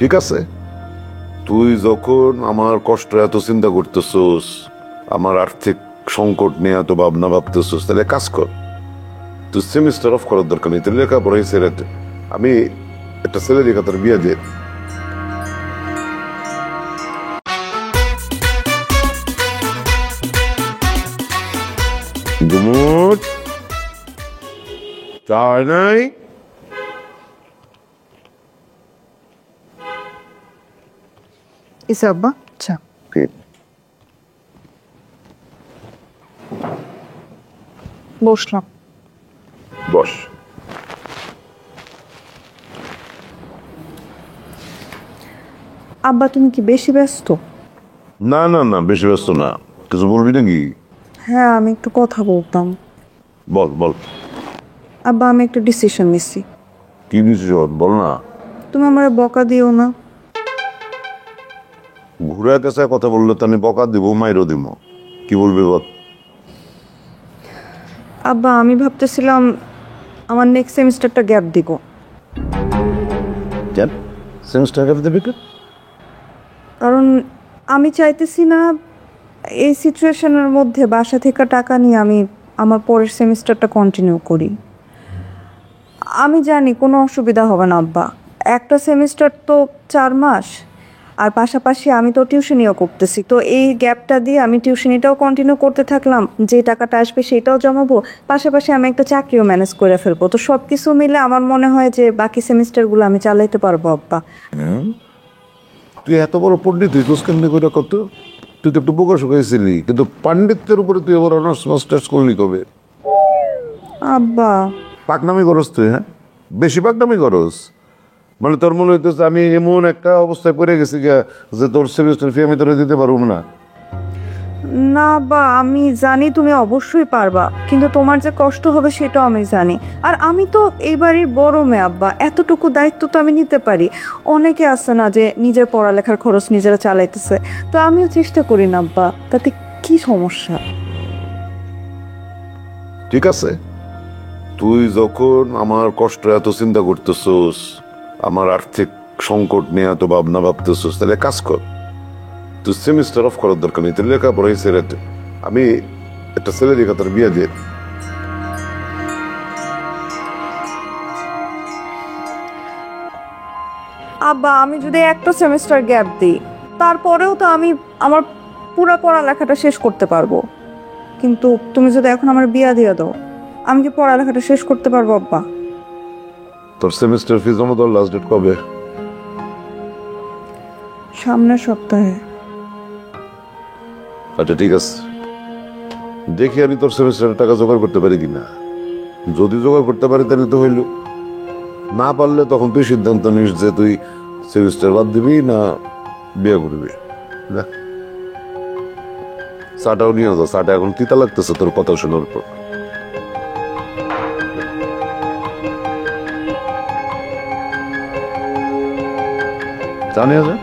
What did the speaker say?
ঠিক আছে, তুই যখন আমার কষ্ট এত চিন্তা করতেছোস, আমার আর্থিক সংকট নিয়ে এত ভাবনা ভাবতেছোস, তাহলে কাজ কর। তুই সেমিস্টার অফ করার দরকার নেই, তুই লেখাপড়াই ছেড়ে দে। আমি একটা ছেলে দেখা তোর বিয়ে দিয়ে গুমুট চায় নাই। ইসা আব্বা, আচ্ছা বসলাম। বস। আব্বা তুমি কি বেশি ব্যস্ত? না না না, বেশি ব্যস্ত না। কিছু বলবি নাকি? হ্যাঁ, আমি একটু কথা বলতাম। বল বল। আব্বা, আমি একটা ডিসিশন নিছি। কি ডিসিশন বল না। তুমি আমার বকা দিও না। ঘুরে কাছে কথা বললে তো আমি বকা দিব, মাইরও দিব। কি বলবি বল। আব্বা, আমি ভাবতেছিলাম আমার নেক্সট সেমিস্টারটা গ্যাপ দিব। কেন সেমিস্টার গ্যাপ দেবে? কারণ আমি চাইতেছি না এই সিচুয়েশনের মধ্যে বাসা থেকে টাকা নিয়ে আমি আমার পরের সেমিস্টারটা কন্টিনিউ করি। আমি জানি কোনো অসুবিধা হবে না আব্বা, একটা সেমিস্টার তো 4 মাস, আর পাশাপাশি আমি তো টিউশনিও করতেছি। তো এই গ্যাপটা দিয়ে আমি টিউশনিটাও কন্টিনিউ করতে থাকলাম, যে টাকাটা আসবে সেটাও জমাবো, পাশাপাশি আমি একটা চাকরিও ম্যানেজ করে ফেলবো। তো সব কিছু মিলে আমার মনে হয় যে বাকি সেমিস্টারগুলো আমি চালাইতে পারবো আব্বা। তুই এত বড় পণ্ডিত, তুই কোর্স কেমনি করে কত? তুই তো একটু বোকা শুকাইছিলি, কিন্তু পাণ্ডিত্যের উপরে তুই আবার অনার্স মাস্টার্স করলি কবে? আব্বা পাকনামি করস তুই, হ্যাঁ বেশি পাকনামি করস। মানে তোর মনে হইতেছে আমি এমন একটা অবস্থায় পড়ে গেছি যে তোর সেমিস্টার ফি আমি তোরা দিতে পারবো না। না বা, আমি জানি তুমি অবশ্যই পারবা, কিন্তু তোমার যে কষ্ট হবে সেটাও আমি জানি। আর আমি তো এই বাড়ির বড় মেয়ে আব্বা, এতটুকু দায়িত্ব তো আমি নিতে পারি। অনেকে আছে না যে নিজের পড়ালেখার খরচ নিজেরা চালাইতেছে, তো আমিও চেষ্টা করি না আব্বা, তাতে কি সমস্যা? ঠিক আছে, তুই যখন আমার কষ্ট এত চিন্তা করতেছোস, আমার আর্থিক সংকট নিয়ে এত ভাবনা ভাবতেছোস, তাহলে কাজ কর। তুই সেমিস্টার অফ করার দরকার নেই, তুই লেখাপড়াই ছেড়ে দে। আমি একটা ছেলে দেখা তোর বিয়ে দিয়ে আব্বা, আমি যদি একটা সেমিস্টার গ্যাপ দিই, তারপরেও তো আমি আমার পুরো পড়ালেখাটা শেষ করতে পারবো। কিন্তু তুমি যদি এখন আমার বিয়া দিয়ে দাও, আমি কি পড়ালেখাটা শেষ করতে পারবো আব্বা? তোর সেমিস্টার ফি জমা দেওয়ার লাস্ট ডেট কবে? সামনের সপ্তাহে। আচ্ছা ঠিক আছে, দেখি আমি তোর সেমিস্টারের টাকা জোগাড় করতে পারি কিনা। যদি জোগাড় করতে পারি তাহলে তো হইল, না পারলে তখন তুই সিদ্ধান্ত নিস যে তুই সেমিস্টার বাদ দিবি না বিয়ে করবি। দেখ চাটাও নিয়ে যাও, চাটা এখন তিতা লাগতেছে তোর কথা শোনার পর। চা নিয়ে যা।